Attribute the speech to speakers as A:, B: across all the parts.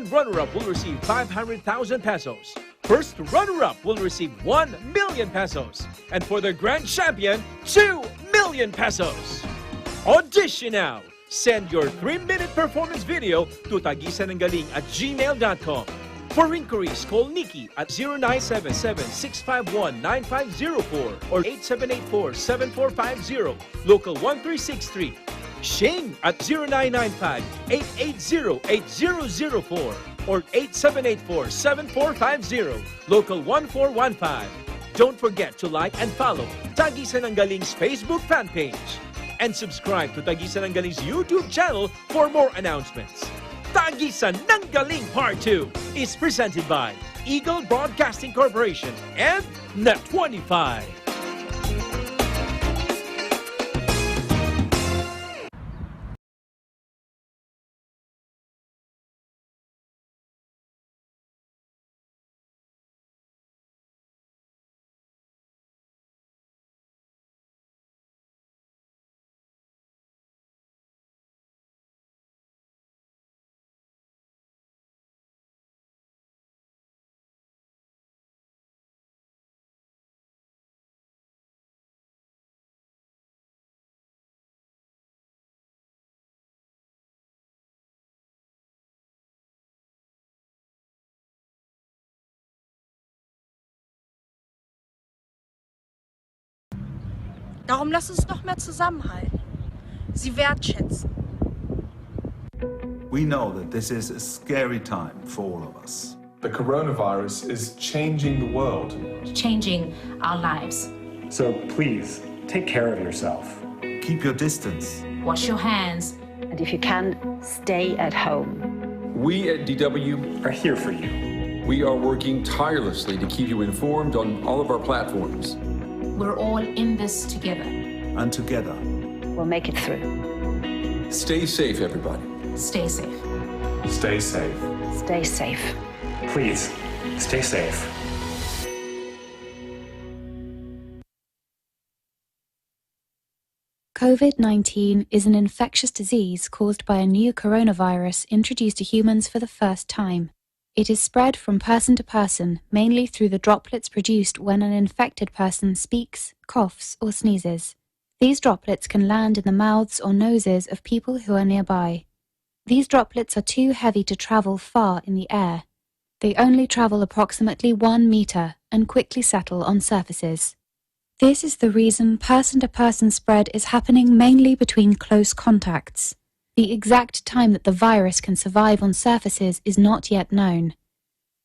A: runner-up will receive 500,000 pesos. First runner-up will receive 1 million pesos. And for the grand champion, 2 million pesos. Audition now! Send your 3-minute performance video to tagisananggaling@gmail.com. For inquiries, call Nikki at 0977-651-9504 or 8784-7450, local 1363. Shane at 0995-880-8004 or 8784-7450, local 1415. Don't forget to like and follow Tagisan ng Galing's Facebook fan page. And subscribe to Tagisan ng Galing's YouTube channel for more announcements. Tagisan ng Galing Part 2 is presented by Eagle Broadcasting Corporation and Net25.
B: Darum lass uns noch mehr zusammenhalten. Sie wertschätzen.
C: We know that this is a scary time for all of us.
D: The coronavirus is changing the world.
E: Changing our lives.
F: So please, take care of yourself.
C: Keep your distance.
E: Wash your hands.
G: And if you can, stay at home.
H: We at DW
F: Are here for you.
H: we are working tirelessly to keep you informed on all of our platforms.
E: We're all in this together.
C: And together,
G: We'll make it through.
H: Stay safe, everybody.
E: Stay safe.
D: Stay safe.
G: Stay safe.
F: Please, stay safe.
I: COVID-19 is an infectious disease caused by a new coronavirus introduced to humans for the first time. It is spread from person to person, mainly through the droplets produced when an infected person speaks, coughs, or sneezes. These droplets can land in the mouths or noses of people who are nearby. These droplets are too heavy to travel far in the air. They only travel approximately 1 meter and quickly settle on surfaces. This is the reason person-to-person spread is happening mainly between close contacts. The exact time that the virus can survive on surfaces is not yet known.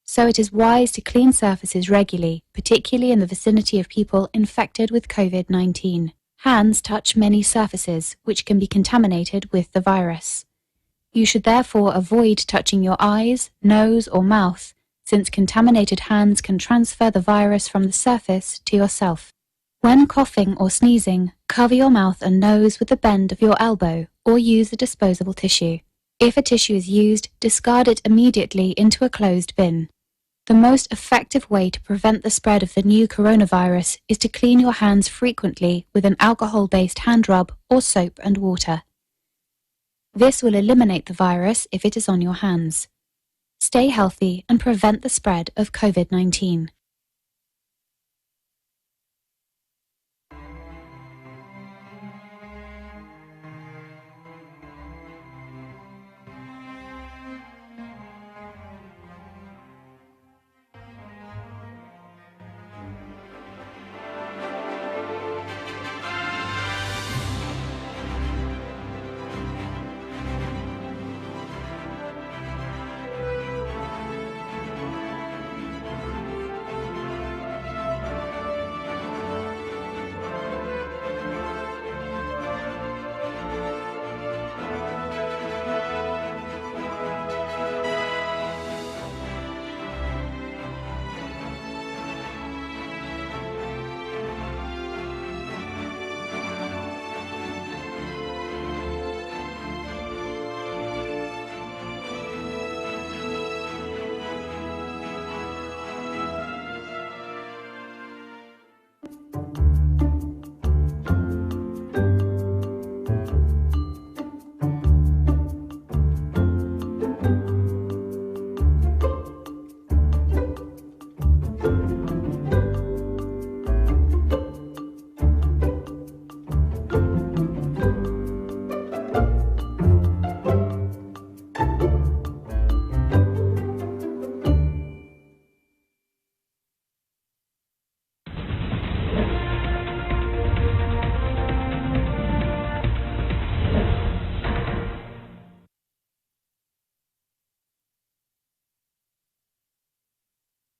I: So it is wise to clean surfaces regularly, particularly in the vicinity of people infected with COVID-19. Hands touch many surfaces, which can be contaminated with the virus. You should therefore avoid touching your eyes, nose, or mouth, since contaminated hands can transfer the virus from the surface to yourself. When coughing or sneezing, cover your mouth and nose with the bend of your elbow or use a disposable tissue. If a tissue is used, discard it immediately into a closed bin. The most effective way to prevent the spread of the new coronavirus is to clean your hands frequently with an alcohol-based hand rub or soap and water. This will eliminate the virus if it is on your hands. Stay healthy and prevent the spread of COVID-19.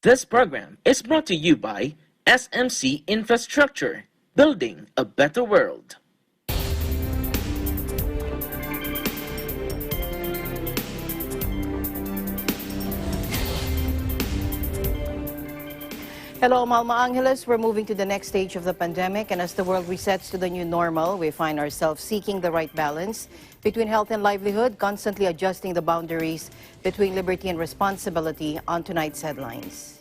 J: This program is brought to you by SMC Infrastructure, building a better world.
K: Hello, Malma Angeles. We're moving to the next stage of the pandemic, and as the world resets to the new normal, we find ourselves seeking the right balance between health and livelihood, constantly adjusting the boundaries between liberty and responsibility on tonight's headlines.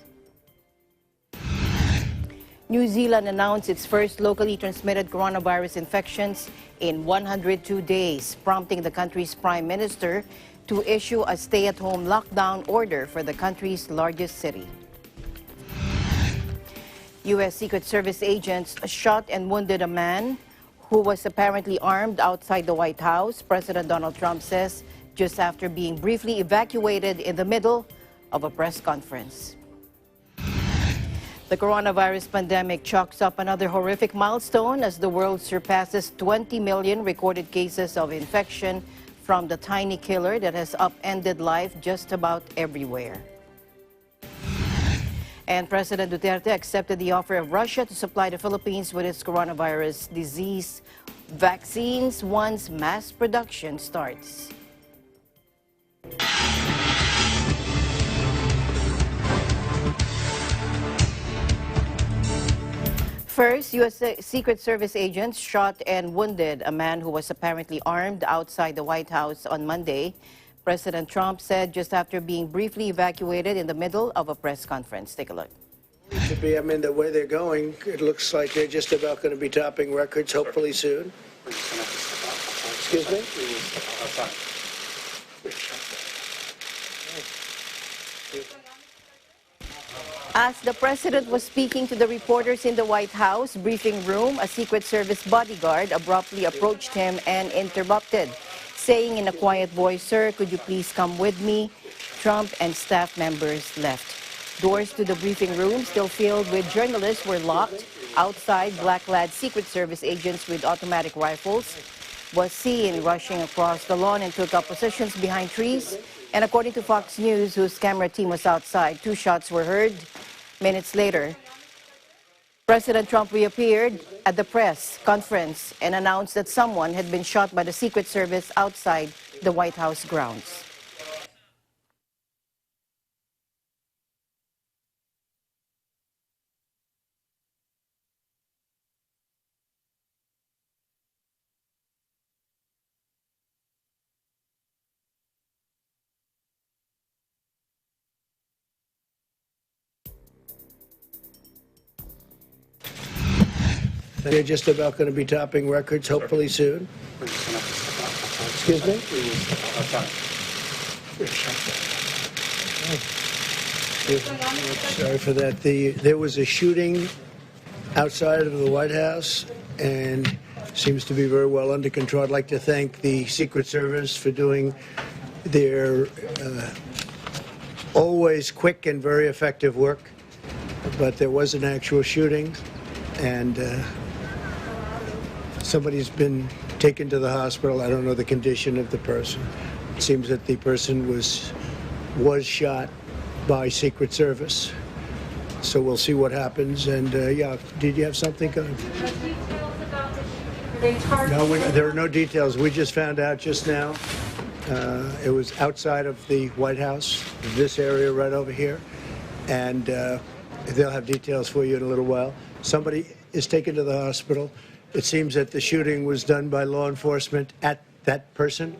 K: New Zealand announced its first locally transmitted coronavirus infections in 102 days, prompting the country's prime minister to issue a stay-at-home lockdown order for the country's largest city. U.S. Secret Service agents shot and wounded a man who was apparently armed outside the White House, President Donald Trump says, just after being briefly evacuated in the middle of a press conference. The coronavirus pandemic chalks up another horrific milestone as the world surpasses 20 million recorded cases of infection from the tiny killer that has upended life just about everywhere. And President Duterte accepted the offer of Russia to supply the Philippines with its coronavirus disease vaccines once mass production starts. First, U.S. Secret Service agents shot and wounded a man who was apparently armed outside the White House on Monday. President Trump said just after being briefly evacuated in the middle of a press conference. Take a look.
L: Should be, the way they're going, it looks like they're just about going to be topping records, hopefully soon. Excuse me?
K: As the president was speaking to the reporters in the White House briefing room, a Secret Service bodyguard abruptly approached him and interrupted, saying in a quiet voice, "Sir, could you please come with me?" Trump and staff members left. Doors to the briefing room, still filled with journalists, were locked. Outside, black-clad Secret Service agents with automatic rifles was seen rushing across the lawn and took up positions behind trees. And according to Fox News, whose camera team was outside, 2 shots were heard. Minutes later, President Trump reappeared at the press conference and announced that someone had been shot by the Secret Service outside the White House grounds.
L: They're just about going to be topping records, hopefully soon. Excuse me? Sorry for that. There was a shooting outside of the White House and seems to be very well under control. I'd like to thank the Secret Service for doing their always quick and very effective work. But there was an actual shooting, and somebody's been taken to the hospital. I don't know the condition of the person. It seems that the person was shot by Secret Service. So we'll see what happens. And yeah, did you have something? No, there are no details. We just found out just now. It was outside of the White House, this area right over here. And they'll have details for you in a little while. Somebody is taken to the hospital. It seems that the shooting was done by law enforcement at that person,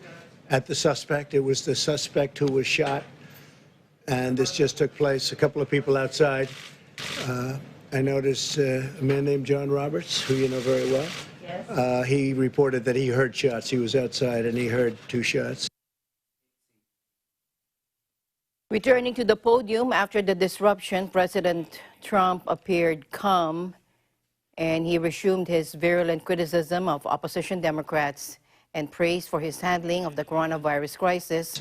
L: at the suspect. It was the suspect who was shot. And this just took place. A couple of people outside. I noticed a man named John Roberts, who you know very well. Yes. He reported that he heard shots. He was outside and he heard 2 shots.
K: Returning to the podium after the disruption, President Trump appeared calm, and he resumed his virulent criticism of opposition Democrats and praise for his handling of the coronavirus crisis,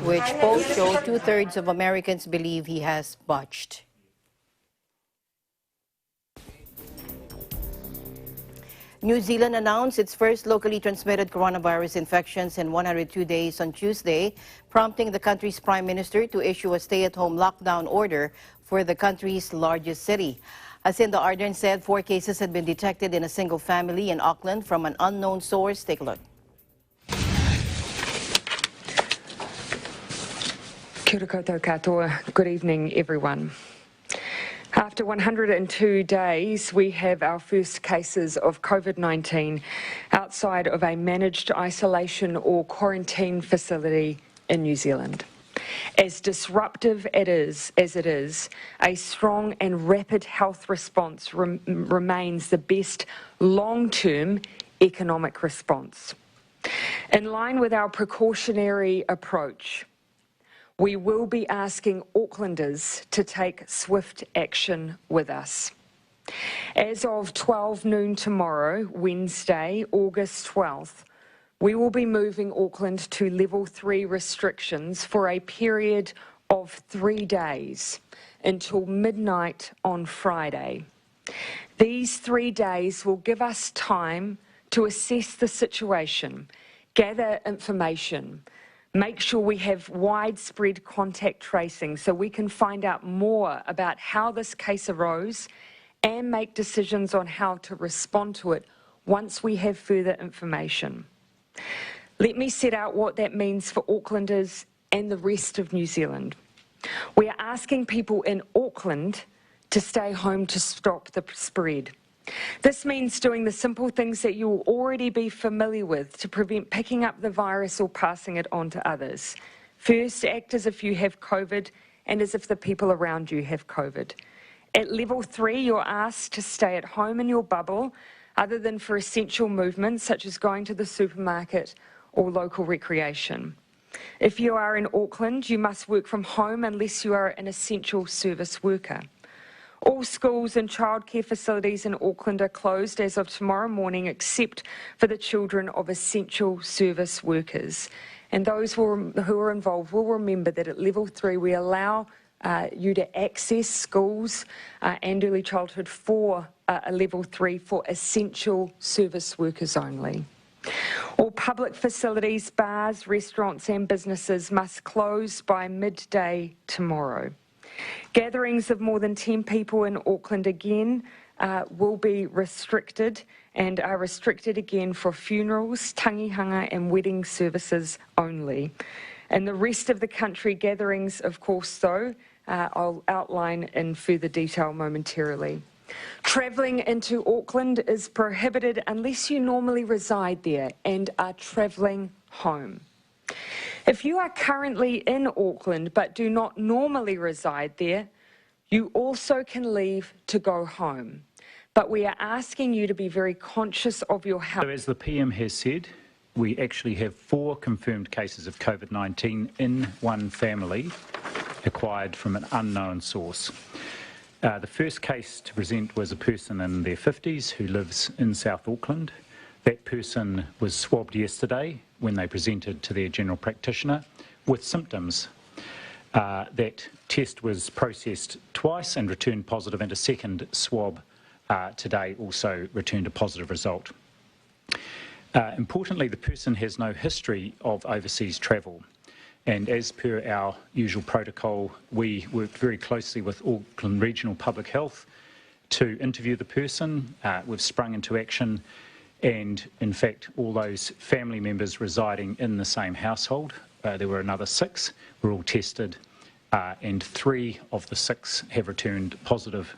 K: which polls show 2/3 of Americans believe he has botched. New Zealand announced its first locally transmitted coronavirus infections in 102 days on Tuesday, prompting the country's prime minister to issue a stay-at-home lockdown order for the country's largest city. Jacinda Ardern said 4 cases had been detected in a single family in Auckland from an unknown source. Take a look.
M: Kia ora koutou katoa. Good evening, everyone. After 102 days, we have our first cases of COVID-19 outside of a managed isolation or quarantine facility in New Zealand. As disruptive as it is, a strong and rapid health response remains the best long-term economic response. In line with our precautionary approach, we will be asking Aucklanders to take swift action with us. As of 12 noon tomorrow, Wednesday, August 12th, we will be moving Auckland to level 3 restrictions for a period of 3 days until midnight on Friday. These 3 days will give us time to assess the situation, gather information, make sure we have widespread contact tracing so we can find out more about how this case arose and make decisions on how to respond to it once we have further information. Let me set out what that means for Aucklanders and the rest of New Zealand. We are asking people in Auckland to stay home to stop the spread. This means doing the simple things that you will already be familiar with to prevent picking up the virus or passing it on to others. First, act as if you have COVID and as if the people around you have COVID. At level 3, you're asked to stay at home in your bubble, other than for essential movements such as going to the supermarket or local recreation. If you are in Auckland, you must work from home unless you are an essential service worker. All schools and childcare facilities in Auckland are closed as of tomorrow morning, except for the children of essential service workers. And those who are involved will remember that at level 3 we allow you to access schools and early childhood for a level 3 for essential service workers only. All public facilities, bars, restaurants and businesses must close by midday tomorrow. Gatherings of more than 10 people in Auckland again will be restricted and are restricted again for funerals, tangihanga and wedding services only. In the rest of the country, gatherings, of course, though, I'll outline in further detail momentarily. Travelling into Auckland is prohibited unless you normally reside there and are travelling home. If you are currently in Auckland but do not normally reside there, you also can leave to go home. But we are asking you to be very conscious of your health.
N: So as the PM has said, we actually have 4 confirmed cases of COVID-19 in one family acquired from an unknown source. The first case to present was a person in their 50s who lives in South Auckland. That person was swabbed yesterday when they presented to their general practitioner with symptoms. That test was processed twice and returned positive, and a second swab today also returned a positive result. Importantly, the person has no history of overseas travel, and as per our usual protocol, we worked very closely with Auckland Regional Public Health to interview the person. We've sprung into action, and in fact all those family members residing in the same household, there were another 6, were all tested, and 3 of the 6 have returned positive.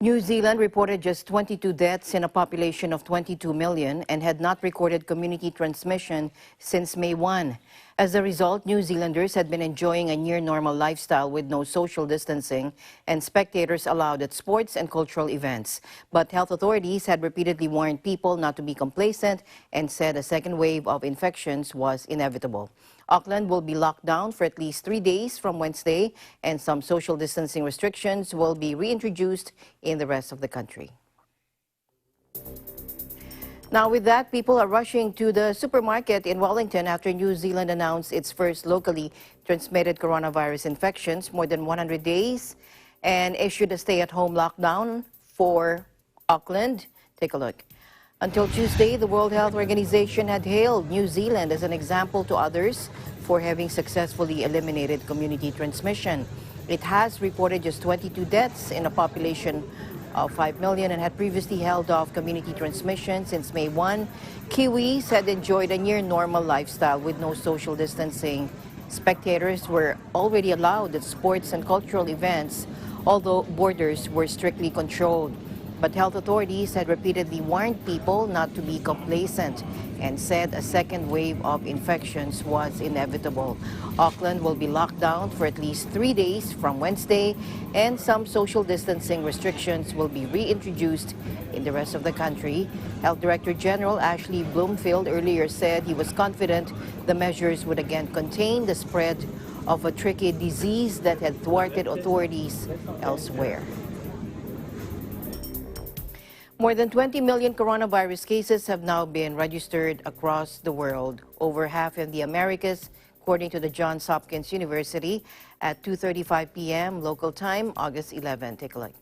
K: New Zealand reported just 22 deaths in a population of 22 million and had not recorded community transmission since May 1. As a result, New Zealanders had been enjoying a near-normal lifestyle with no social distancing and spectators allowed at sports and cultural events. But health authorities had repeatedly warned people not to be complacent and said a second wave of infections was inevitable. Auckland will be locked down for at least 3 days from Wednesday, and some social distancing restrictions will be reintroduced in the rest of the country. Now, with that, people are rushing to the supermarket in Wellington after New Zealand announced its first locally transmitted coronavirus infections more than 100 days and issued a stay-at-home lockdown for Auckland. Take a look. Until Tuesday, the World Health Organization had hailed New Zealand as an example to others for having successfully eliminated community transmission. It has reported just 22 deaths in a population of 5 million and had previously held off community transmission since May 1. Kiwis had enjoyed a near-normal lifestyle with no social distancing. Spectators were already allowed at sports and cultural events, although borders were strictly controlled. But health authorities had repeatedly warned people not to be complacent and said a second wave of infections was inevitable. Auckland will be locked down for at least 3 days from Wednesday, and some social distancing restrictions will be reintroduced in the rest of the country. Health Director General Ashley Bloomfield earlier said he was confident the measures would again contain the spread of a tricky disease that had thwarted authorities elsewhere. More than 20 million coronavirus cases have now been registered across the world, over half in the Americas, according to the Johns Hopkins University at 2:35 p.m. local time, August 11. Take a look.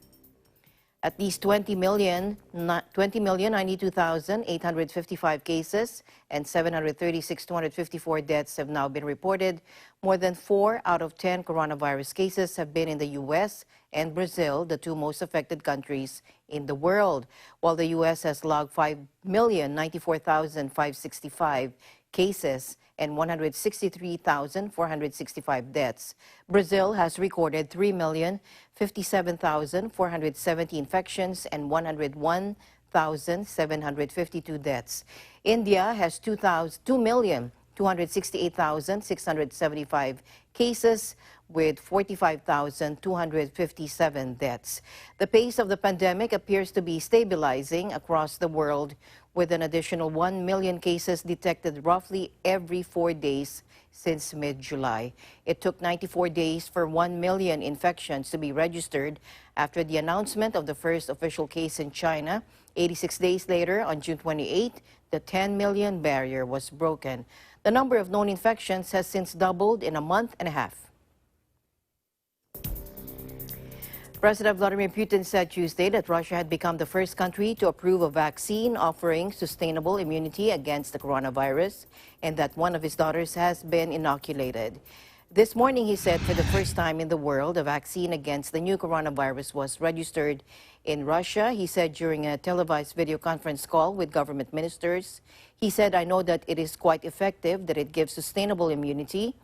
K: At least 20,092,855 cases and 736,254 deaths have now been reported. More than 4 out of 10 coronavirus cases have been in the U.S. and Brazil, the two most affected countries in the world, while the U.S. has logged 5,094,565 cases and 163,465 deaths. Brazil has recorded 3,057,470 infections and 101,752 deaths. India has 2,268,675 cases with 45,257 deaths. The pace of the pandemic appears to be stabilizing across the world, with an additional 1 million cases detected roughly every 4 days since mid-July. It took 94 days for 1 million infections to be registered after the announcement of the first official case in China. 86 days later, on June 28, the 10 million barrier was broken. The number of known infections has since doubled in a month and a half. President Vladimir Putin said Tuesday that Russia had become the first country to approve a vaccine offering sustainable immunity against the coronavirus, and that one of his daughters has been inoculated. This morning, he said, for the first time in the world, a vaccine against the new coronavirus was registered in Russia. He said during a televised video conference call with government ministers, he said, "I know that it is quite effective, that it gives sustainable immunity."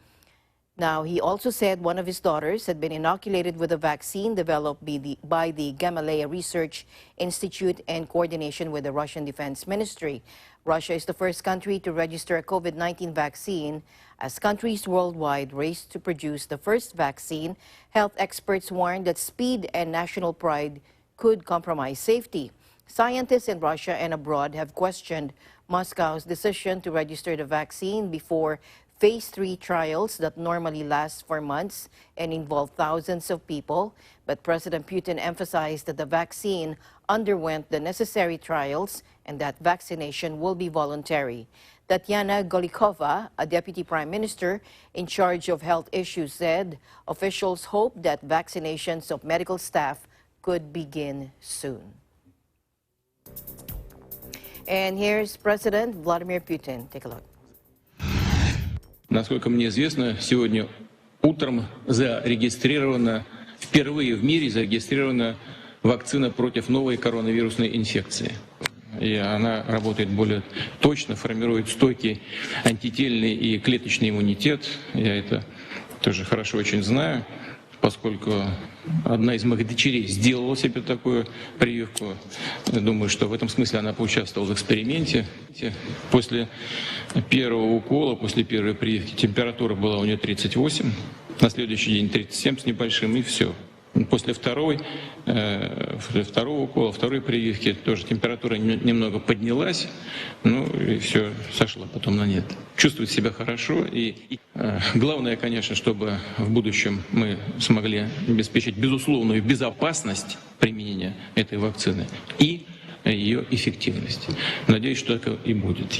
K: Now, he also said one of his daughters had been inoculated with a vaccine developed by the Gamaleya Research Institute in coordination with the Russian Defense Ministry. Russia is the first country to register a COVID-19 vaccine. As countries worldwide race to produce the first vaccine, health experts warn that speed and national pride could compromise safety. Scientists in Russia and abroad have questioned Moscow's decision to register the vaccine before Phase 3 trials that normally last for months and involve thousands of people. But President Putin emphasized that the vaccine underwent the necessary trials and that vaccination will be voluntary. Tatiana Golikova, a deputy prime minister in charge of health issues, said officials hope that vaccinations of medical staff could begin soon. And here's President Vladimir Putin. Take a look.
O: Насколько мне известно, сегодня утром впервые в мире зарегистрирована вакцина против новой коронавирусной инфекции. И она работает более точно, формирует стойкий антительный и клеточный иммунитет. Я это тоже хорошо очень знаю, поскольку одна из моих дочерей сделала себе такую прививку. Думаю, что в этом смысле она поучаствовала в эксперименте. После первого укола, после первой прививки температура была у нее 38, на следующий день 37 с небольшим, и все. После второго укола, второй прививки тоже температура немного поднялась, ну и все, сошло потом на нет. Чувствует себя хорошо, и главное, конечно, чтобы в будущем мы смогли обеспечить безусловную безопасность применения этой вакцины и ее эффективность. Надеюсь, что так и будет.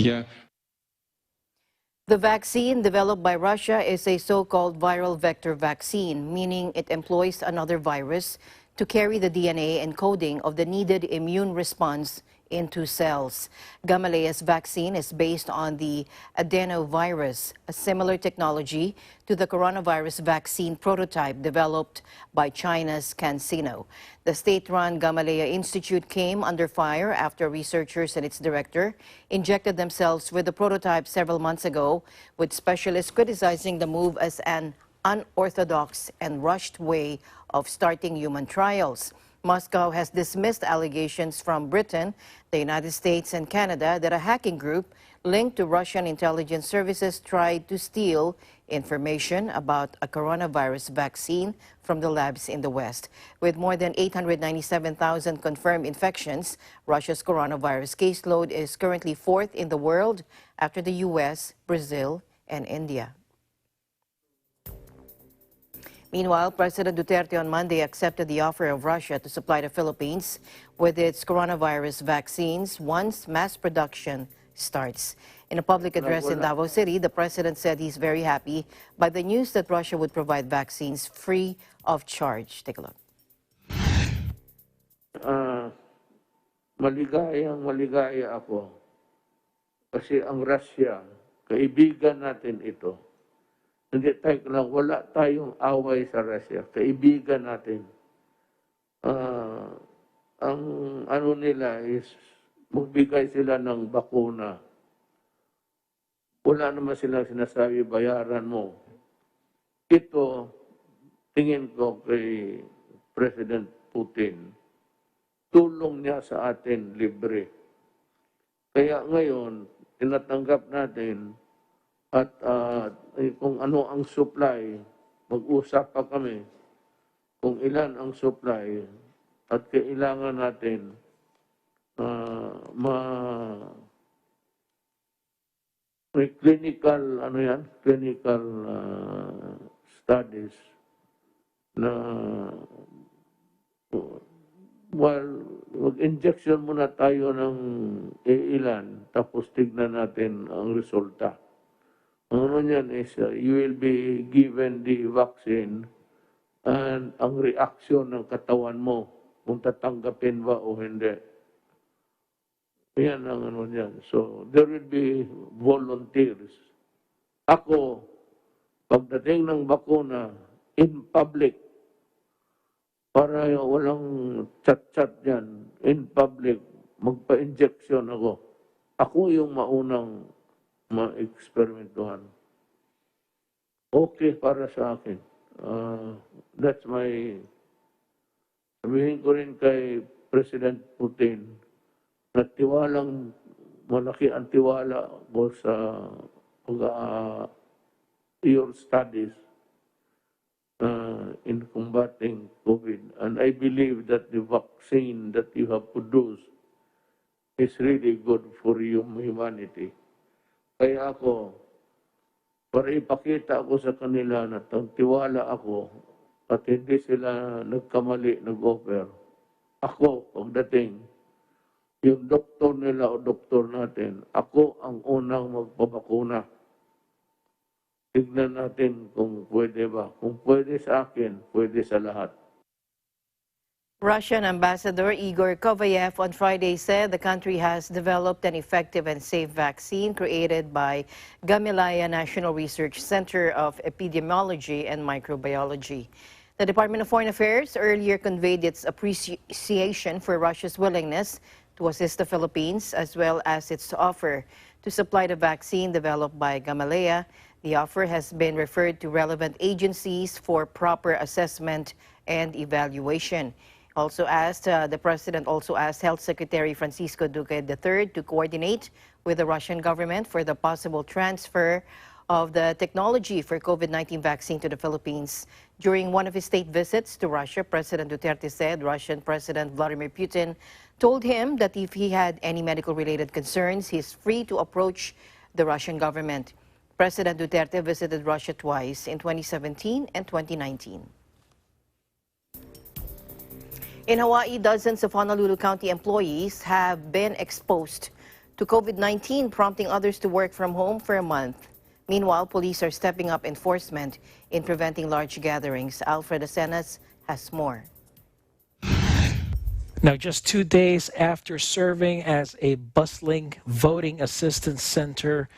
K: The vaccine developed by Russia is a so-called viral vector vaccine, meaning it employs another virus to carry the DNA encoding of the needed immune response into cells. Gamaleya's vaccine is based on the adenovirus, a similar technology to the coronavirus vaccine prototype developed by China's CanSino. The state-run Gamaleya Institute came under fire after researchers and its director injected themselves with the prototype several months ago, with specialists criticizing the move as an unorthodox and rushed way of starting human trials. Moscow has dismissed allegations from Britain, the United States, and Canada that a hacking group linked to Russian intelligence services tried to steal information about a coronavirus vaccine from the labs in the West. With more than 897,000 confirmed infections, Russia's coronavirus caseload is currently fourth in the world after the U.S., Brazil, and India. Meanwhile, President Duterte on Monday accepted the offer of Russia to supply the Philippines with its coronavirus vaccines once mass production starts. In a public address in Davao City, the president said he's very happy by the news that Russia would provide vaccines free of charge. Take a look.
P: Maligaya ako kasi ang Russia, kaibigan natin ito. Hindi tayo, wala tayong away sa Russia. Kaibigan natin. Ang ano nila is magbigay sila ng bakuna. Wala naman silang sinasabi, bayaran mo. Ito, tingin ko kay President Putin, tulong niya sa atin libre. Kaya ngayon, tinatanggap natin at kung ano ang supply, mag-usap pa kami kung ilan ang supply at kailangan natin may clinical clinical studies na mag-injection muna tayo ng ilan tapos tignan natin ang resulta. Ang ano niyan is you will be given the vaccine and ang reaksyon ng katawan mo kung tatanggapin ba o hindi. Yan ang ano niyan. So, there will be volunteers. Ako, pagdating ng bakuna, in public, para walang chat-chat yan, in public, magpa-injection ako. Ako yung maunang ma-experimentuhan. Okay para sa akin. That's my... Sabihin ko rin kay President Putin na tiwalang malaki ang tiwala ko sa your studies in combating COVID. And I believe that the vaccine that you have produced is really good for humanity. Kaya ako, para ipakita ako sa kanila na tiwala ako at hindi sila nagkamali, nag-offer. Ako, pagdating, yung doktor nila o doktor natin, ako ang unang magpabakuna. Tignan natin kung pwede ba. Kung pwede sa akin, pwede sa lahat.
K: Russian Ambassador Igor Kovayev on Friday said the country has developed an effective and safe vaccine created by Gamaleya National Research Center of Epidemiology and Microbiology. The Department of Foreign Affairs earlier conveyed its appreciation for Russia's willingness to assist the Philippines, as well as its offer to supply the vaccine developed by Gamaleya. The offer has been referred to relevant agencies for proper assessment and evaluation. The President also asked Health Secretary Francisco Duque III to coordinate with the Russian government for the possible transfer of the technology for COVID-19 vaccine to the Philippines. During one of his state visits to Russia, President Duterte said Russian President Vladimir Putin told him that if he had any medical-related concerns, he is free to approach the Russian government. President Duterte visited Russia twice in 2017 and 2019. In Hawaii, dozens of Honolulu County employees have been exposed to COVID-19, prompting others to work from home for a month. Meanwhile, police are stepping up enforcement in preventing large gatherings. Alfred Asenas has more.
Q: Now, just 2 days after serving as a bustling voting assistance center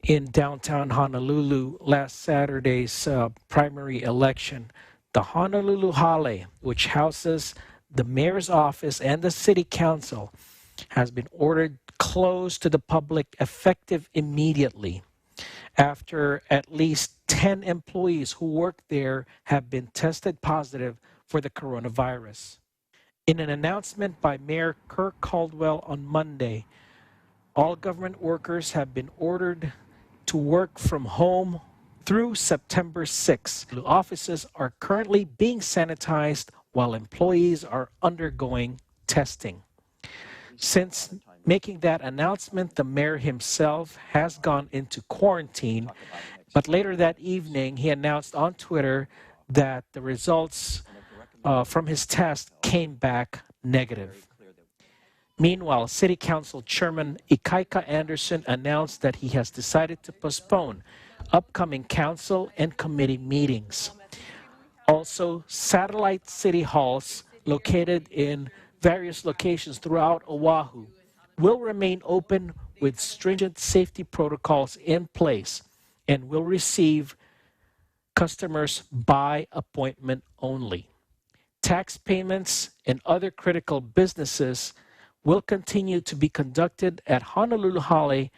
Q: in downtown Honolulu last Saturday's primary election, the Honolulu Hale, which houses the mayor's office and the city council, has been ordered closed to the public effective immediately after at least 10 employees who work there have been tested positive for the coronavirus. In an announcement by Mayor Kirk Caldwell on Monday, all government workers have been ordered to work from home through September 6. Offices are currently being sanitized while employees are undergoing testing. Since making that announcement, the mayor himself has gone into quarantine, but later that evening he announced on Twitter that the results from his test came back negative. Meanwhile, City Council Chairman Ikaika Anderson announced that he has decided to postpone upcoming council and committee meetings. Also, satellite city halls located in various locations throughout Oahu will remain open with stringent safety protocols in place and will receive customers by appointment only. Tax payments and other critical businesses will continue to be conducted at Honolulu Hale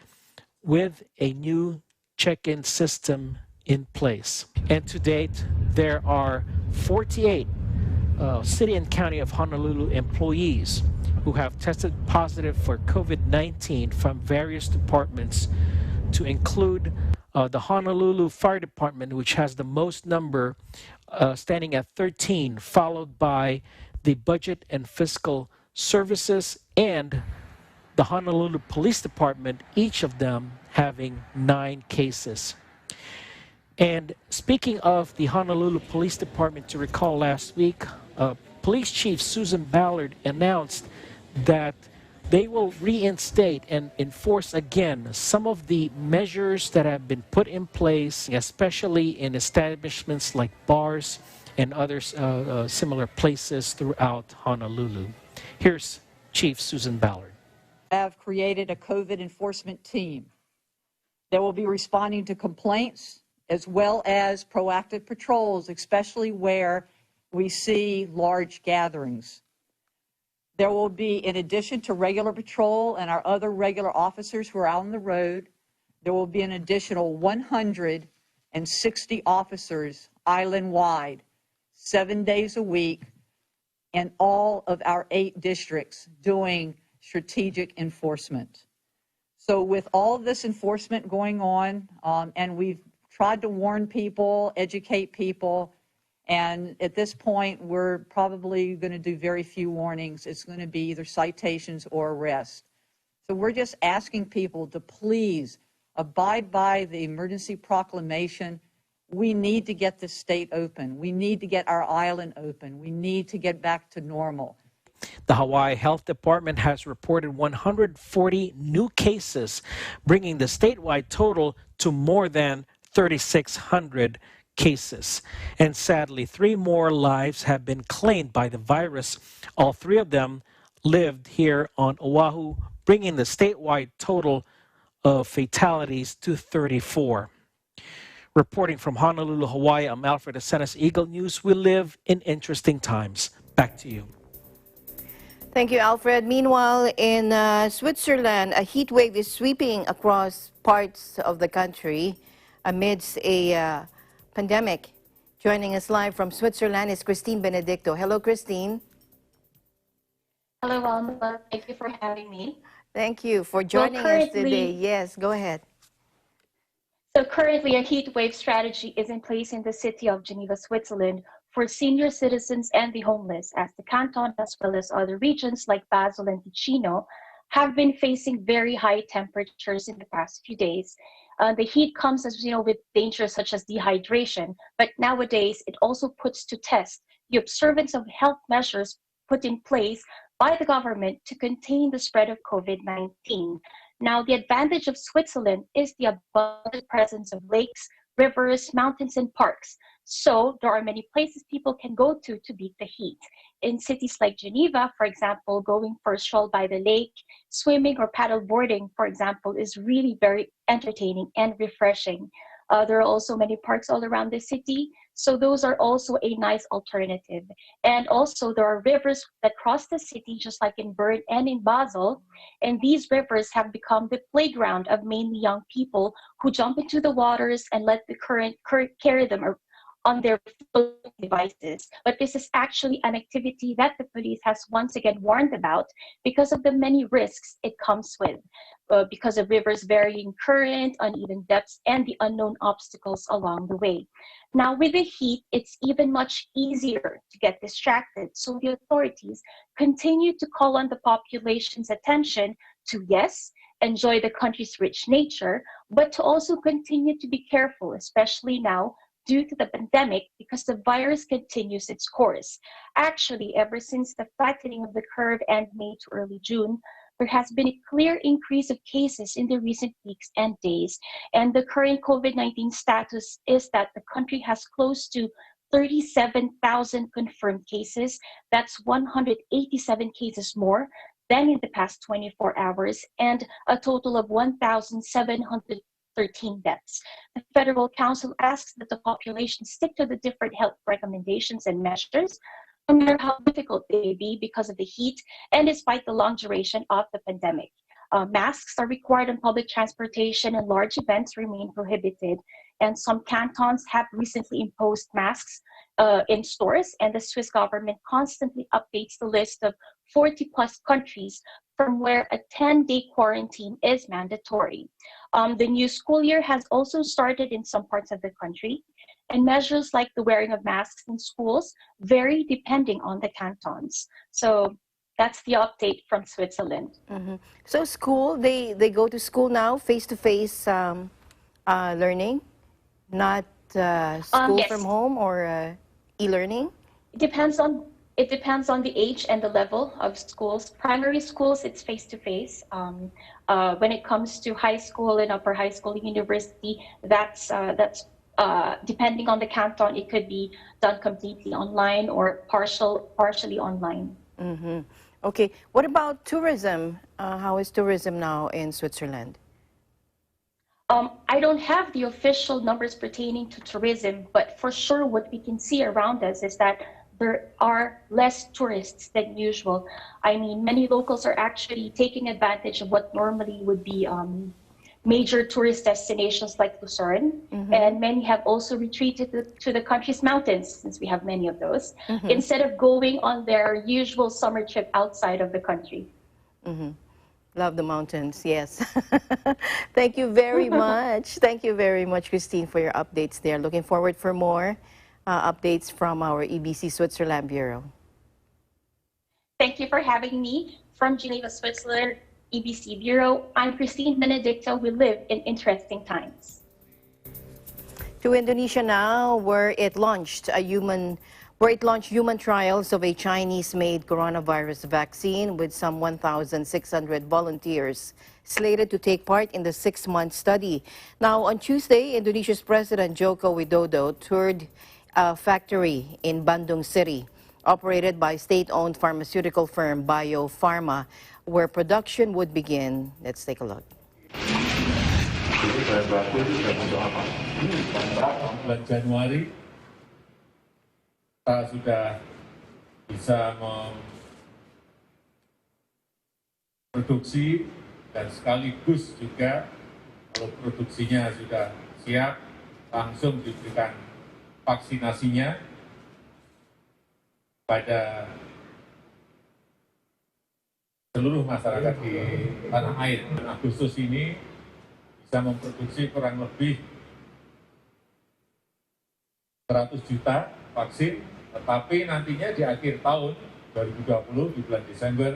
Q: with a new check-in system in place. And to date, there are 48 city and county of Honolulu employees who have tested positive for COVID-19 from various departments, to include the Honolulu Fire Department, which has the most number, standing at 13, followed by the Budget and Fiscal Services and the Honolulu Police Department, each of them having 9 cases. And speaking of the Honolulu Police Department, to recall last week, Police Chief Susan Ballard announced that they will reinstate and enforce again some of the measures that have been put in place, especially in establishments like bars and other similar places throughout Honolulu. Here's Chief Susan Ballard.
R: Have created a COVID enforcement team that will be responding to complaints as well as proactive patrols, especially where we see large gatherings. There will be, in addition to regular patrol and our other regular officers who are out on the road, there will be an additional 160 officers island-wide, 7 days a week, in all of our 8 districts doing strategic enforcement. So with all of this enforcement going on, and we've tried to warn people, educate people, and at this point, we're probably going to do very few warnings. It's going to be either citations or arrest. So we're just asking people to please abide by the emergency proclamation. We need to get the state open. We need to get our island open. We need to get back to normal.
Q: The Hawaii Health Department has reported 140 new cases, bringing the statewide total to more than 3,600 cases. And sadly, 3 more lives have been claimed by the virus. All 3 of them lived here on Oahu, bringing the statewide total of fatalities to 34. Reporting from Honolulu, Hawaii, I'm Alfred Asenas, Eagle News. We live in interesting times. Back to you.
K: Thank you, Alfred. Meanwhile, in Switzerland, a heat wave is sweeping across parts of the country amidst a pandemic. Joining us live from Switzerland is Christine Benedicto. Hello, Christine.
S: Hello, Alma. Thank you for having me.
K: Thank you for joining us today. Yes, go ahead.
S: So currently, a heat wave strategy is in place in the city of Geneva, Switzerland, for senior citizens and the homeless, as the canton, as well as other regions like Basel and Ticino, have been facing very high temperatures in the past few days. The heat comes, as you know, with dangers such as dehydration, but nowadays it also puts to test the observance of health measures put in place by the government to contain the spread of COVID-19. Now, the advantage of Switzerland is the abundant presence of lakes, rivers, mountains, and parks. So there are many places people can go to beat the heat. In cities like Geneva, for example, going for a stroll by the lake, swimming or paddle boarding, for example, is really very entertaining and refreshing. There are also many parks all around the city, so those are also a nice alternative. And also, there are rivers that cross the city, just like in Bern and in Basel, and these rivers have become the playground of mainly young people who jump into the waters and let the current carry them on their devices. But this is actually an activity that the police has once again warned about because of the many risks it comes with, because of rivers' varying current, uneven depths, and the unknown obstacles along the way. Now, with the heat, it's even much easier to get distracted. So the authorities continue to call on the population's attention to, yes, enjoy the country's rich nature, but to also continue to be careful, especially now due to the pandemic, because the virus continues its course. Actually, ever since the flattening of the curve end May to early June, there has been a clear increase of cases in the recent weeks and days. And the current COVID-19 status is that the country has close to 37,000 confirmed cases. That's 187 cases more than in the past 24 hours, and a total of 1,713 deaths. The Federal Council asks that the population stick to the different health recommendations and measures, no matter how difficult they may be because of the heat and despite the long duration of the pandemic. Masks are required on public transportation and large events remain prohibited. And some cantons have recently imposed masks in stores, and the Swiss government constantly updates the list of 40 plus countries from where a 10-day quarantine is mandatory. The new school year has also started in some parts of the country, and measures like the wearing of masks in schools vary depending on the cantons. So that's the update from Switzerland.
K: So school, they go to school now, face-to-face learning, not school
S: Yes.
K: from home or e-learning?
S: It depends on the age and the level of schools. Primary schools, it's face-to-face. When it comes to high school and upper high school, university, that's depending on the canton, it could be done completely online or partially online.
K: Okay. What about tourism? How is tourism now in Switzerland?
S: I don't have the official numbers pertaining to tourism, but for sure what we can see around us is that there are less tourists than usual. I mean, many locals are actually taking advantage of what normally would be major tourist destinations like Lucerne, and many have also retreated to the country's mountains, since we have many of those, instead of going on their usual summer trip outside of the country.
K: Love the mountains, yes. Thank you very much. Thank you very much, Christine, for your updates there. Looking forward for more updates from our EBC Switzerland Bureau.
S: Thank you for having me. From Geneva, Switzerland, EBC Bureau, I'm Christine Benedicto. We live in interesting times.
K: To Indonesia now, where it launched human trials of a Chinese-made coronavirus vaccine with some 1,600 volunteers slated to take part in the 6-month study. Now, on Tuesday, Indonesia's President Joko Widodo toured a factory in Bandung City, operated by state-owned pharmaceutical firm Bio Farma, where production would begin. Let's take a look.
T: Bulan Januari kita sudah bisa memproduksi dan sekaligus juga kalau produksinya sudah siap langsung diberikan vaksinasinya pada seluruh masyarakat di tanah air. Agustus ini bisa memproduksi kurang lebih 100 juta vaksin, tetapi nantinya di akhir tahun 2020 di bulan Desember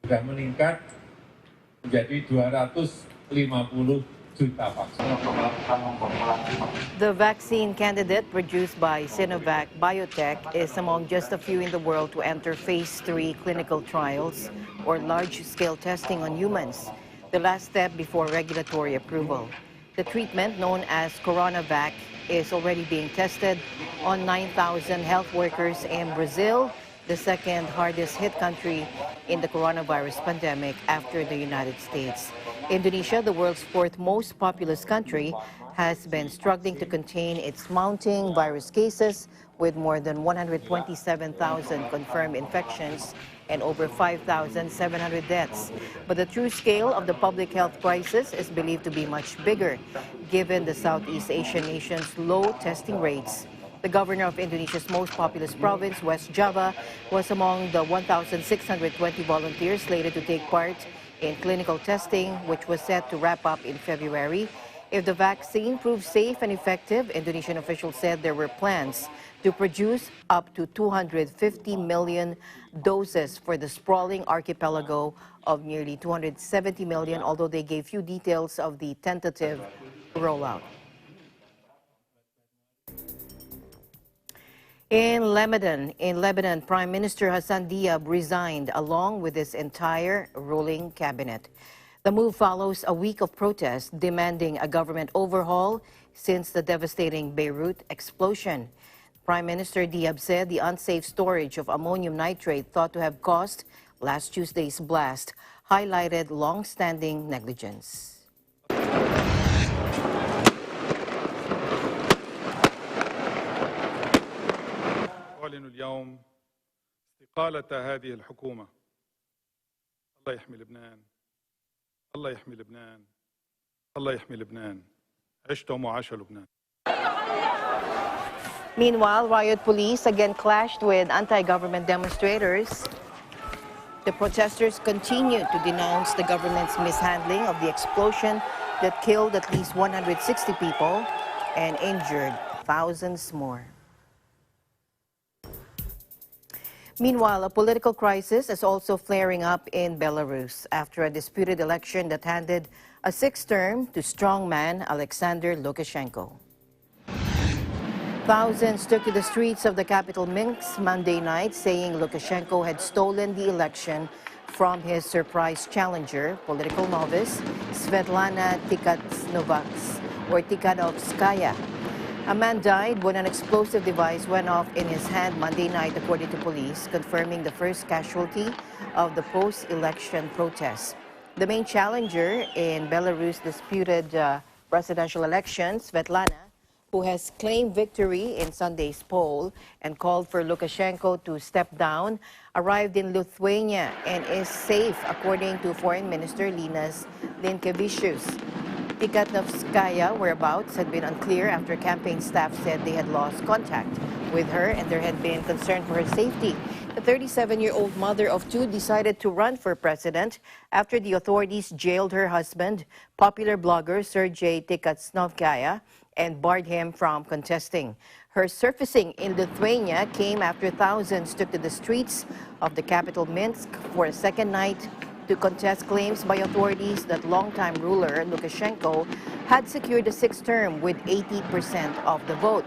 T: sudah meningkat menjadi 250 juta vaksin.
K: The vaccine candidate produced by Sinovac Biotech is among just a few in the world to enter phase 3 clinical trials or large-scale testing on humans, the last step before regulatory approval. The treatment, known as CoronaVac, is already being tested on 9,000 health workers in Brazil, the second hardest hit country in the coronavirus pandemic after the United States. Indonesia, the world's fourth most populous country, has been struggling to contain its mounting virus cases with more than 127,000 confirmed infections and over 5,700 deaths. But the true scale of the public health crisis is believed to be much bigger, given the Southeast Asian nation's low testing rates. The governor of Indonesia's most populous province, West Java, was among the 1,620 volunteers slated to take part in clinical testing, which was set to wrap up in February. If the vaccine proves safe and effective, Indonesian officials said there were plans to produce up to 250 million doses for the sprawling archipelago of nearly 270 million, although they gave few details of the tentative rollout. In Lebanon, Prime Minister Hassan Diab resigned along with his entire ruling cabinet. The move follows a week of protests demanding a government overhaul since the devastating Beirut explosion. Prime Minister Diab said the unsafe storage of ammonium nitrate thought to have caused last Tuesday's blast highlighted long-standing negligence.
U: أعلن اليوم استقالة هذه الحكومة. الله يحمي لبنان. الله يحمي لبنان. الله يحمي لبنان. عشتم وعاش لبنان.
K: Meanwhile, riot police again clashed with anti-government demonstrators. The protesters continue to denounce the government's mishandling of the explosion that killed at least 160 people and injured thousands more. Meanwhile, a political crisis is also flaring up in Belarus after a disputed election that handed a sixth term to strongman Alexander Lukashenko. Thousands took to the streets of the capital Minsk Monday night, saying Lukashenko had stolen the election from his surprise challenger, political novice Svetlana Tikhanovskaya. A man died when an explosive device went off in his hand Monday night, according to police, confirming the first casualty of the post-election protests. The main challenger in Belarus' disputed presidential election, Svetlana, who has claimed victory in Sunday's poll and called for Lukashenko to step down, arrived in Lithuania and is safe, according to Foreign Minister Linas Linkevičius. Tikhanovskaya whereabouts had been unclear after campaign staff said they had lost contact with her and there had been concern for her safety. The 37-year-old mother of two decided to run for president after the authorities jailed her husband, popular blogger Sergei Tikhanovskaya, and barred him from contesting. Her surfacing in Lithuania came after thousands took to the streets of the capital Minsk for a second night to contest claims by authorities that longtime ruler Lukashenko had secured a sixth term with 80% of the vote.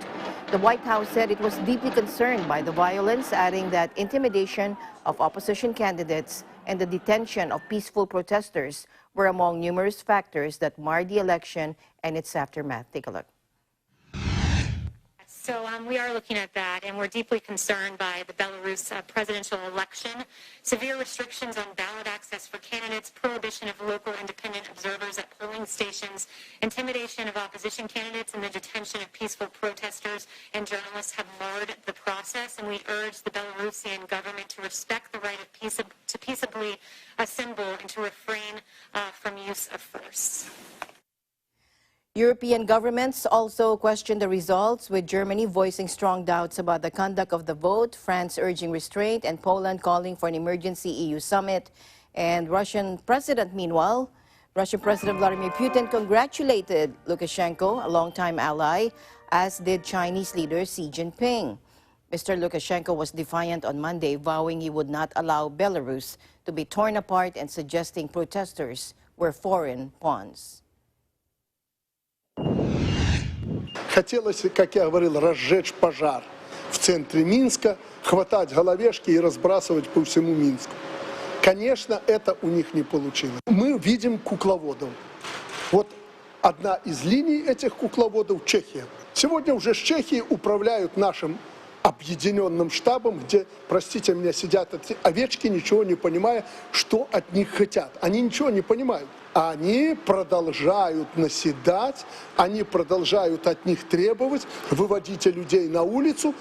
K: The White House said it was deeply concerned by the violence, adding that intimidation of opposition candidates and the detention of peaceful protesters were among numerous factors that marred the election and its aftermath. Take a look.
V: So we are looking at that, and we're deeply concerned by the Belarus presidential election. Severe restrictions on ballot access for candidates, prohibition of local independent observers at polling stations, intimidation of opposition candidates, and the detention of peaceful protesters and journalists have marred the process, and we urge the Belarusian government to respect the right of to peaceably assemble and to refrain from use of force.
K: European governments also questioned the results, with Germany voicing strong doubts about the conduct of the vote, France urging restraint, and Poland calling for an emergency EU summit. And Russian President Vladimir Putin congratulated Lukashenko, a longtime ally, as did Chinese leader Xi Jinping. Mr. Lukashenko was defiant on Monday, vowing he would not allow Belarus to be torn apart and suggesting protesters were foreign pawns.
W: Хотелось, как я говорил, разжечь пожар в центре Минска, хватать головешки и разбрасывать по всему Минску. Конечно, это у них не получилось. Мы видим кукловодов. Вот Одна из линий этих кукловодов – Чехия. Сегодня уже с Чехии управляют нашим объединенным штабом, где, простите меня, сидят эти овечки, ничего не понимая, что от них хотят. Они ничего не понимают. Они продолжают наседать, они продолжают от них требовать, выводите людей на улицу.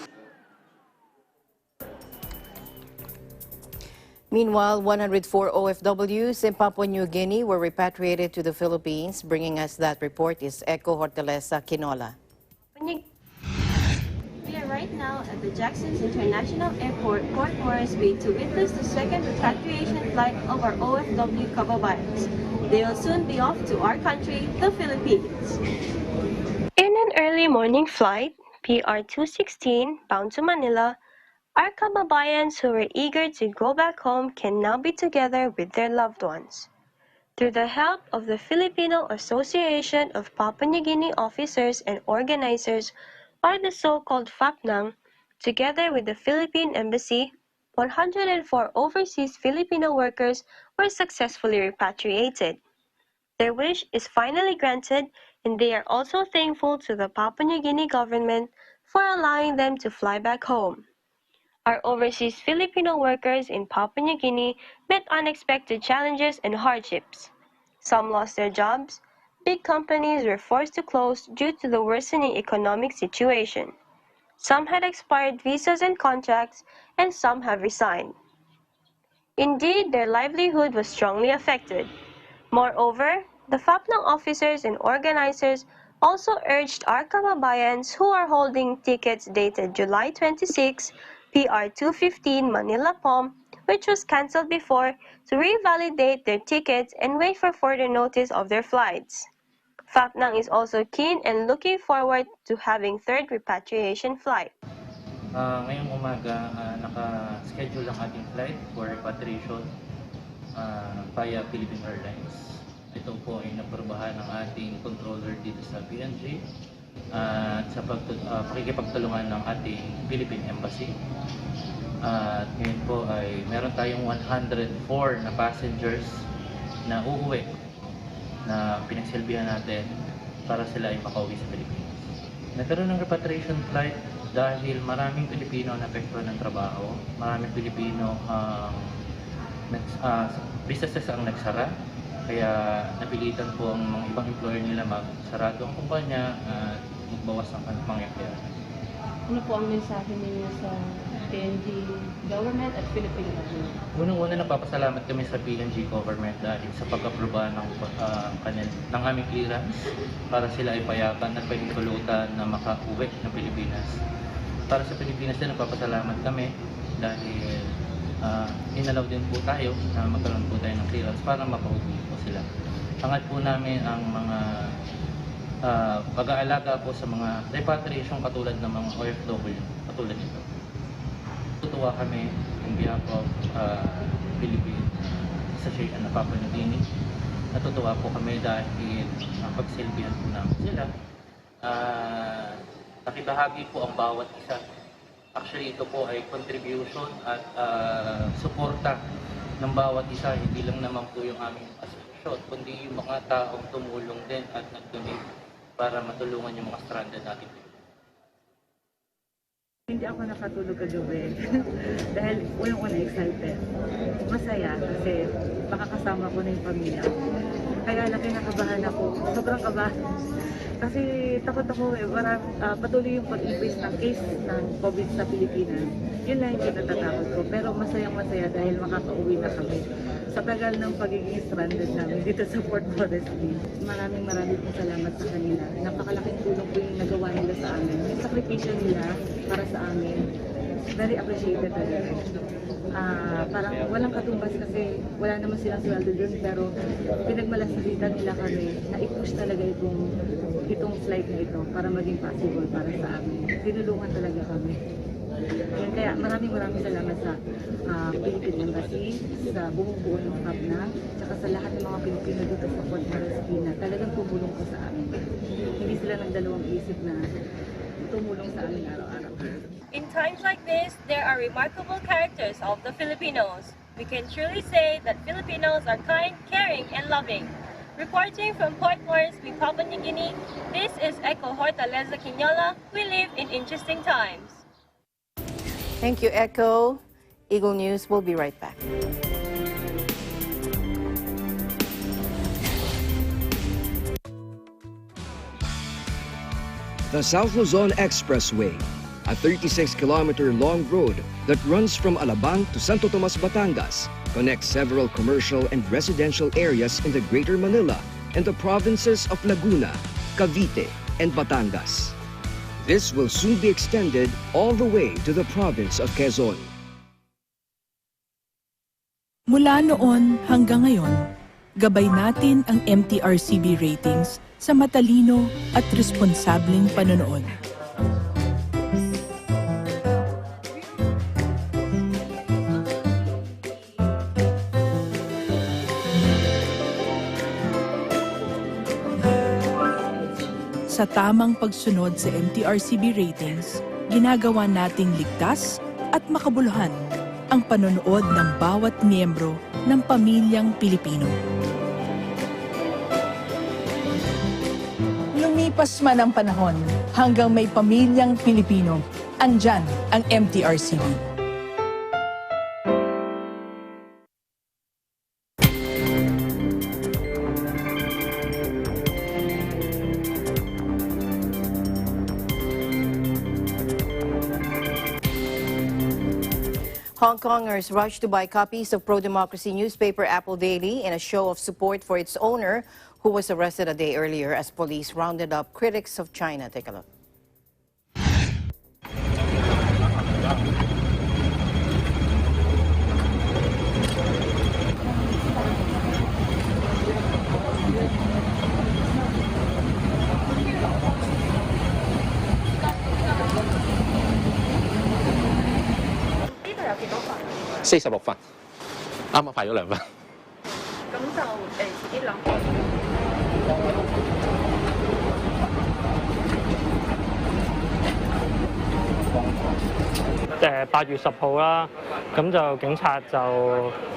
K: Meanwhile, 104 OFWs in Papua New Guinea were repatriated to the Philippines. Bringing us that report is Echo Hortaleza Quinola.
A: We are right now at the Jacksons International Airport, Port Moresby, to witness the second repatriation flight of our OFW kababayans. They will soon be off to our country, the Philippines.
B: In an early morning flight, PR-216, bound to Manila, our kababayans who were eager to go back home can now be together with their loved ones. Through the help of the Filipino Association of Papua New Guinea Officers and Organizers, or the so-called FAPNANG, together with the Philippine Embassy, 104 overseas Filipino workers were successfully repatriated. Their wish is finally granted, and they are also thankful to the Papua New Guinea government for allowing them to fly back home. Our overseas Filipino workers in Papua New Guinea met unexpected challenges and hardships. Some lost their jobs. Big companies were forced to close due to the worsening economic situation. Some had expired visas and contracts, and some have resigned. Indeed, their livelihood was strongly affected. Moreover, the FAPNANG officers and organizers also urged our kababayans who are holding tickets dated July 26, PR-215 Manila POM, which was cancelled before, to revalidate their tickets and wait for further notice of their flights. FAPNANG is also keen and looking forward to having third repatriation flight.
C: Ngayong umaga, naka-schedule ang ating flight for repatriation via Philippine Airlines. Ito po ay naprobahan ng ating controller dito sa PNG at sa pakikipagtulungan ng ating Philippine Embassy. At ngayon po ay meron tayong 104 na passengers na uuwi na pinagsilbihan natin para sila ay makauwi sa Pilipinas. Nagkaroon ng repatriation flight dahil maraming Pilipino na apektuhan ng trabaho, maraming Pilipino businesses ang nagsara, kaya napilitan po ang mga ibang employer nila magsarado ang kumpanya at magbawas ng mga empleyado.
A: Ano po ang mensahe ninyo sa PNG government at Philippine government?
C: Unang-una, napapasalamat kami sa PNG government dahil sa pag-aproba ng aming clearance para sila ay payakan at pahintulutan na makauwi ng Pilipinas. Para sa Pilipinas din, napapasalamat kami dahil inalaw din po tayo na magkaroon po tayo ng clearance para mapauwi po sila. Hangad po namin ang mga pag-aalaga po sa mga repatriation katulad ng mga OFW katulad nito. Tutuwa kami in behalf of Philippine Association of Papua New Guinea. Natutuwa po kami dahil pagsilbihan po namin sila. Nakibahagi po ang bawat isa. Actually, ito po ay contribution at suporta ng bawat isa. Hindi lang naman po yung aming asosasyon, kundi yung mga taong tumulong din at nag-donate para matulungan yung mga stranded natin.
X: Hindi ako nakatulog kagabi dahil unang-una excited. Masaya kasi makakasama ko na yung pamilya. Kaya lang kinakabahan ako. Sobrang kabahan. Kasi takot ako patuloy yung pag-increase ng case ng COVID sa Pilipinas. Yun lang yung kinatatakot ko. Pero masayang-masaya dahil makakauwi na kami. Sa tagal ng pagiging stranded namin dito sa Port Moresby. Maraming pong salamat sa kanila. Napakalaking tulong po yung nagawa nila sa amin. Yung sakripisyo nila para sa amin, very appreciated talaga. Parang walang katumbas kasi wala naman silang sweldo dun, pero pinagmalasitan nila kami na i-push talaga itong flight na ito para maging possible para sa amin. Tinulungan talaga kami. Yan, kaya maraming salamat sa Philippine Embassy, sa buong buo ng FAPNANG, tsaka sa lahat ng mga Pilipino dito sa Port Moresby na talagang tumulong ko sa amin. Hindi sila nagdalawang isip na tumulong sa amin araw-araw.
B: In times like this, there are remarkable characters of the Filipinos. We can truly say that Filipinos are kind, caring, and loving. Reporting from Port Moresby, Papua New Guinea, this is Echo Hortaleza Quinola. We live in interesting times.
K: Thank you, Echo. Eagle News will be right back.
D: The South Luzon Expressway, a 36-kilometer long road that runs from Alabang to Santo Tomas, Batangas, connects several commercial and residential areas in the Greater Manila and the provinces of Laguna, Cavite, and Batangas. This will soon be extended all the way to the province of Quezon.
E: Mula noon hanggang ngayon, gabay natin ang MTRCB ratings sa matalino at responsableng panonood. Sa tamang pagsunod sa MTRCB ratings, ginagawa nating ligtas at makabuluhan ang panonood ng bawat miyembro ng pamilyang Pilipino. Lumipas man ang panahon, hanggang may pamilyang Pilipino, andyan ang MTRCB.
K: Hong Kongers rushed to buy copies of pro-democracy newspaper Apple Daily in a show of support for its owner, who was arrested a day earlier as police rounded up critics of China. Take a look.
G: ...8月10號啦，咁就警察就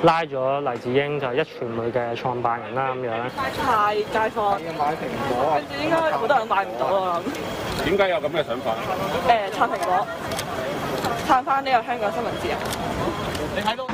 G: 拉咗黎智英，就係壹傳媒嘅創辦人啦，咁樣。
H: 派街坊買蘋果，跟住應該好多人買唔到啊！
T: 點解有咁嘅想法？
H: 撐蘋果，撐翻呢個香港新聞自由。你睇到？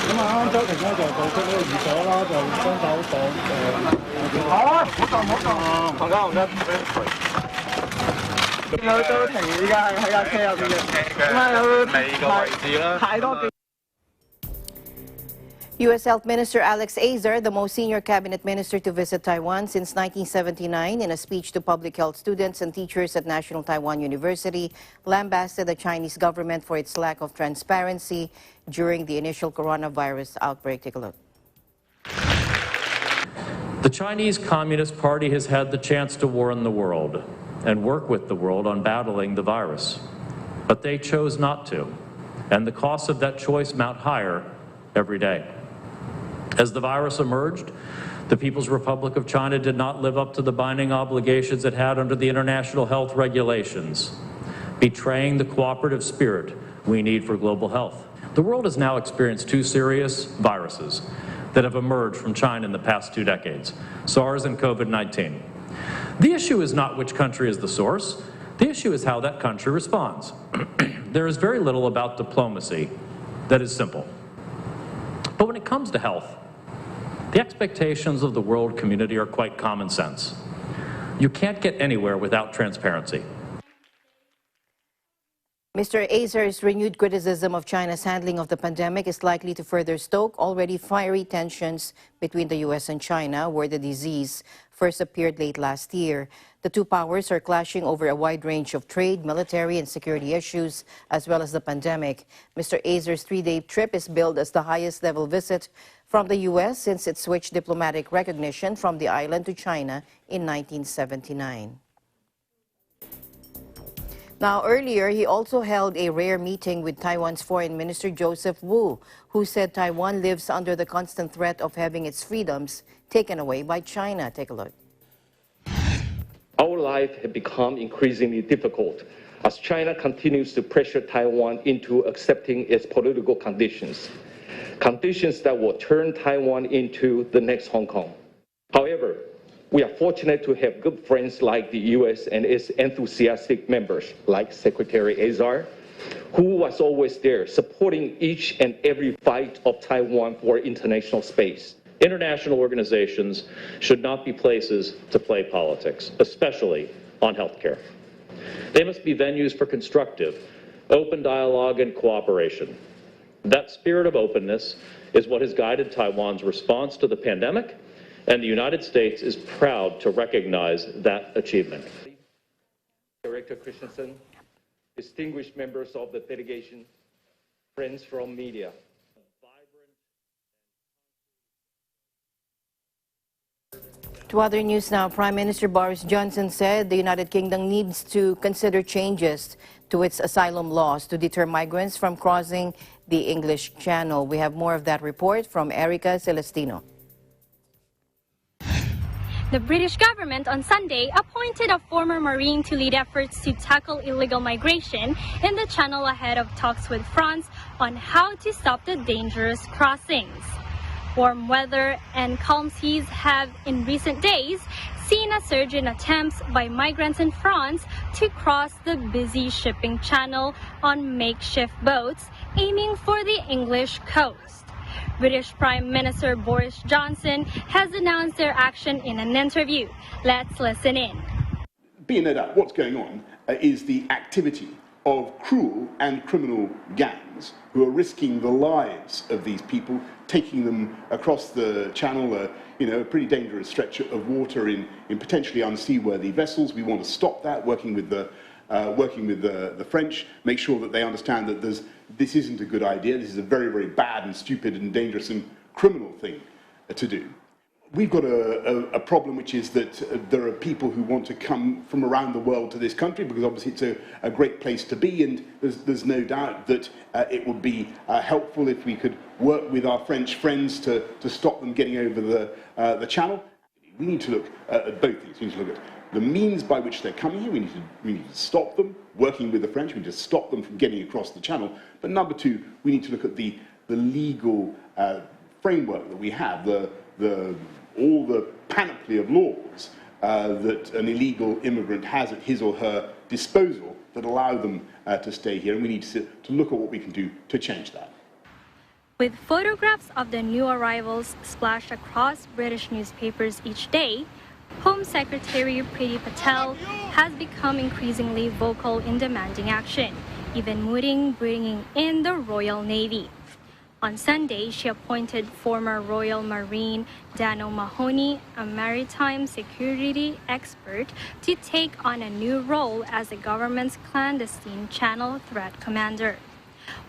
T: 咁啊，啱啱周庭咧就做出呢個寓所啦，就雙手綁好啊！唔好動，行家，見到周庭依家喺架車入邊嘅，咁啊有你個位置啦，太多嘅。
K: U.S. Health Minister Alex Azar, the most senior cabinet minister to visit Taiwan since 1979, in a speech to public health students and teachers at National Taiwan University, lambasted the Chinese government for its lack of transparency during the initial coronavirus outbreak. Take a look.
Y: The Chinese Communist Party has had the chance to warn the world and work with the world on battling the virus, but they chose not to, and the costs of that choice mount higher every day. As the virus emerged, the People's Republic of China did not live up to the binding obligations it had under the international health regulations, betraying the cooperative spirit we need for global health. The world has now experienced two serious viruses that have emerged from China in the past 2 decades, SARS and COVID-19. The issue is not which country is the source. The issue is how that country responds. There is very little about diplomacy that is simple. But when it comes to health, the expectations of the world community are quite common sense. You can't get anywhere without transparency.
K: Mr. Azar's renewed criticism of China's handling of the pandemic is likely to further stoke already fiery tensions between the U.S. and China, where the disease first appeared late last year. The two powers are clashing over a wide range of trade, military, and security issues, as well as the pandemic. Mr. Azar's 3-day trip is billed as the highest-level visit from the U.S. since it switched diplomatic recognition from the island to China in 1979. Now, earlier, he also held a rare meeting with Taiwan's Foreign Minister Joseph Wu, who said Taiwan lives under the constant threat of having its freedoms taken away by China. Take a look.
Z: I would
F: life has become increasingly difficult as China continues to pressure Taiwan into accepting its political conditions that will turn Taiwan into the next Hong Kong. However, we are fortunate to have good friends like the U.S. and its enthusiastic members like Secretary Azar, who was always there supporting each and every fight of Taiwan for international space.
Y: International organizations should not be places to play politics, especially on healthcare. They must be venues for constructive, open dialogue and cooperation. That spirit of openness is what has guided Taiwan's response to the pandemic, and the United States is proud to recognize that achievement.
F: Director Christensen, distinguished members of the delegation, friends from media.
K: To other news now, Prime Minister Boris Johnson said the United Kingdom needs to consider changes to its asylum laws to deter migrants from crossing the English Channel. We have more of that report from Erica Celestino.
I: The British government on Sunday appointed a former Marine to lead efforts to tackle illegal migration in the Channel ahead of talks with France on how to stop the dangerous crossings. Warm weather and calm seas have in recent days seen a surge in attempts by migrants in France to cross the busy shipping channel on makeshift boats aiming for the English coast. British Prime Minister Boris Johnson has announced their action in an interview. Let's listen in.
J: Being no doubt, what's going on is the activity of cruel and criminal gangs who are risking the lives of these people, taking them across the channel, a pretty dangerous stretch of water in potentially unseaworthy vessels. We want to stop that, working with the French, make sure that they understand that this isn't a good idea. This is a very, very bad and stupid and dangerous and criminal thing to do. We've got a problem, which is that there are people who want to come from around the world to this country because obviously it's a great place to be, and there's no doubt that it would be helpful if we could work with our French friends to stop them getting over the channel. We need to look at both things. We need to look at the means by which they're coming here. We need to stop them, working with the French. We need to stop them from getting across the channel. But number two, we need to look at the legal framework that we have, all the panoply of laws that an illegal immigrant has at his or her disposal that allow them to stay here, and we need to look at what we can do to change that.
I: With photographs of the new arrivals splashed across British newspapers each day, Home Secretary Priti Patel has become increasingly vocal in demanding action, even mooting bringing in the Royal Navy. On Sunday, she appointed former Royal Marine Dan O'Mahony, a maritime security expert, to take on a new role as the government's clandestine channel threat commander.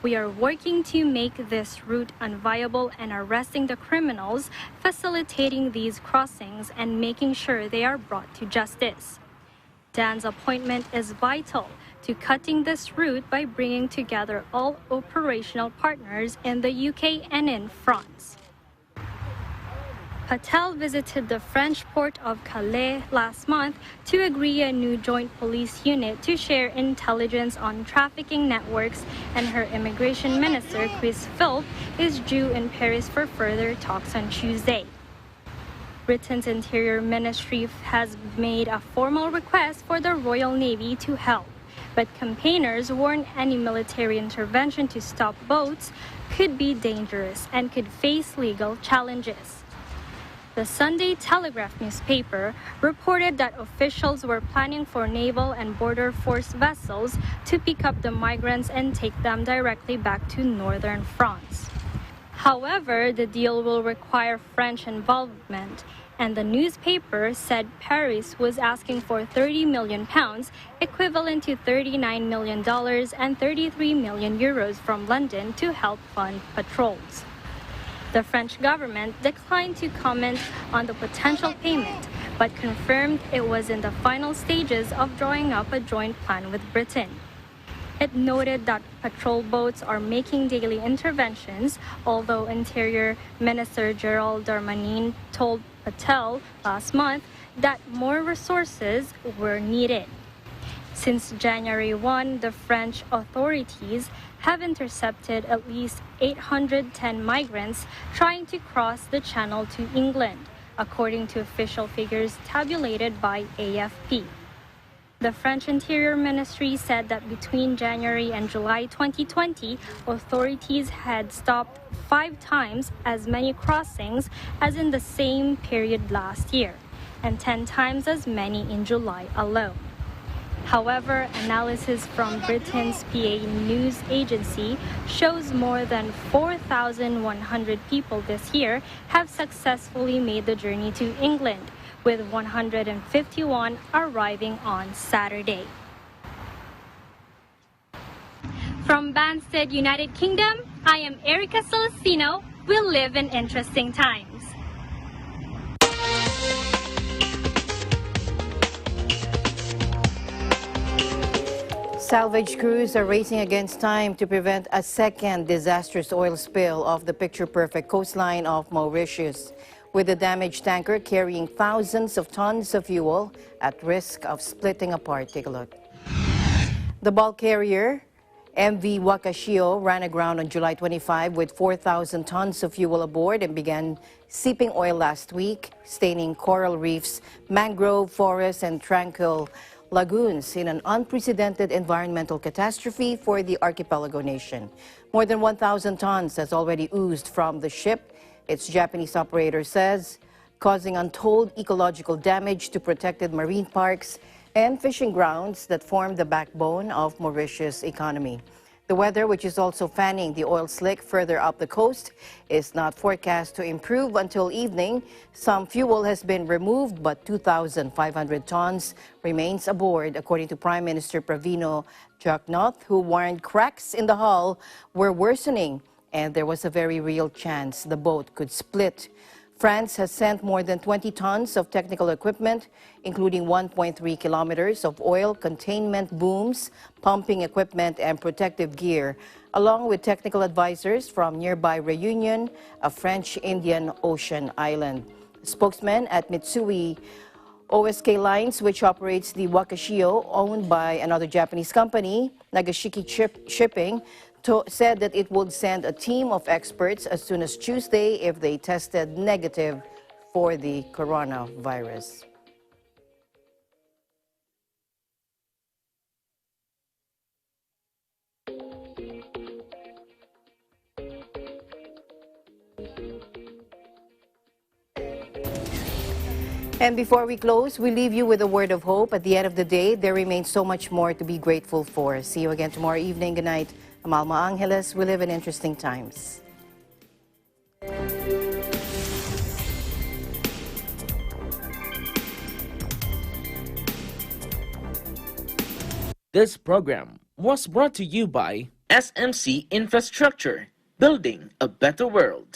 I: We are working to make this route unviable and arresting the criminals, facilitating these crossings and making sure they are brought to justice. Dan's appointment is vital to cutting this route by bringing together all operational partners in the UK and in France. Patel visited the French port of Calais last month to agree a new joint police unit to share intelligence on trafficking networks, and her immigration minister, Chris Philp, is due in Paris for further talks on Tuesday. Britain's Interior Ministry has made a formal request for the Royal Navy to help, but campaigners warn any military intervention to stop boats could be dangerous and could face legal challenges. The Sunday Telegraph newspaper reported that officials were planning for naval and border force vessels to pick up the migrants and take them directly back to northern France. However, the deal will require French involvement, and the newspaper said Paris was asking for £30 million, equivalent to $39 million and 33 million euros from London to help fund patrols. The French government declined to comment on the potential payment, but confirmed it was in the final stages of drawing up a joint plan with Britain. It noted that patrol boats are making daily interventions, although Interior Minister Gerald Darmanin told Patel last month that more resources were needed. Since January 1, the French authorities have intercepted at least 810 migrants trying to cross the channel to England, according to official figures tabulated by AFP. The French Interior Ministry said that between January and July 2020, authorities had stopped 5 times as many crossings as in the same period last year, and 10 times as many in July alone. However, analysis from Britain's PA news agency shows more than 4,100 people this year have successfully made the journey to England, with 151 arriving on Saturday. From Banstead, United Kingdom, I am Erica Celestino. We live in interesting times.
K: Salvage crews are racing against time to prevent a second disastrous oil spill off the picture-perfect coastline of Mauritius, with the damaged tanker carrying thousands of tons of fuel at risk of splitting apart. Take a look. The bulk carrier, MV Wakashio, ran aground on July 25 with 4,000 tons of fuel aboard and began seeping oil last week, staining coral reefs, mangrove forests, and tranquil lagoons in an unprecedented environmental catastrophe for the archipelago nation. More than 1,000 tons has already oozed from the ship, its Japanese operator says, causing untold ecological damage to protected marine parks and fishing grounds that form the backbone of Mauritius' economy. The weather, which is also fanning the oil slick further up the coast, is not forecast to improve until evening. Some fuel has been removed, but 2,500 tons remains aboard, according to Prime Minister Pravino Jagnnath, who warned cracks in the hull were worsening and there was a very real chance the boat could split. France has sent more than 20 tons of technical equipment, including 1.3 kilometers of oil containment booms, pumping equipment, and protective gear, along with technical advisors from nearby Réunion, a French Indian Ocean island. A spokesman at Mitsui OSK Lines, which operates the Wakashio, owned by another Japanese company, Nagashiki Shipping, said that it would send a team of experts as soon as Tuesday if they tested negative for the coronavirus. And before we close, we leave you with a word of hope. At the end of the day, there remains so much more to be grateful for. See you again tomorrow evening. Good night. I'm Alma Angeles. We live in interesting times.
L: This program was brought to you by SMC Infrastructure, building a better world.